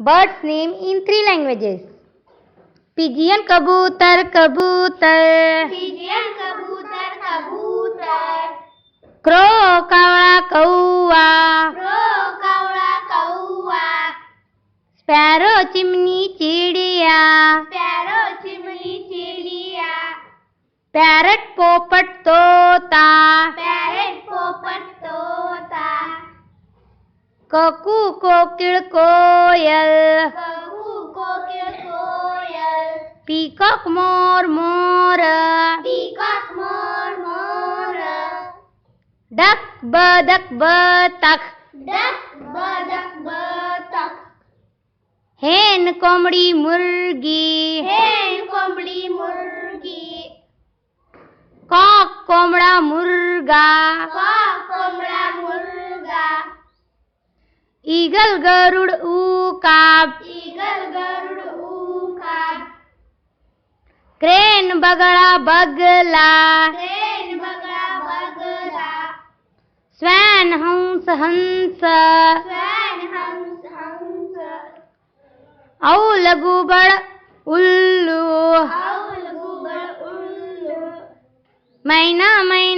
Birds name in 3 languages. Pigeon कबूतर कबूतर. Pigeon कबूतर कबूतर. Crow कावळा कौवा. Crow कावळा कौवा. Sparrow चिमणी चिडिया. Sparrow चिमणी चिडिया. Parrot पोपट तोता. Parrot पोपट तोता. ककू कोकिळ कोयल. ककू कोकिळ कोयल. Peacock मोर मोर. Peacock मोर मोर. Duck बदक बतक. Duck बदक बतक. Hen कोंबडी मुर्गी. Hen कोंबडी मुर्गी. Cock कोंबडा मुर्गा. Cock कोंबडा मुर्गा. Eagle गरुड उकाब. Eagle गरुड उकाब. Crane बगळा बगला. Crane बगळा बगला. Swan हंस हंस. Swan हंस हंस. Owl घुबड उल्लू. Owl घुबड उल्लू. मैना मैना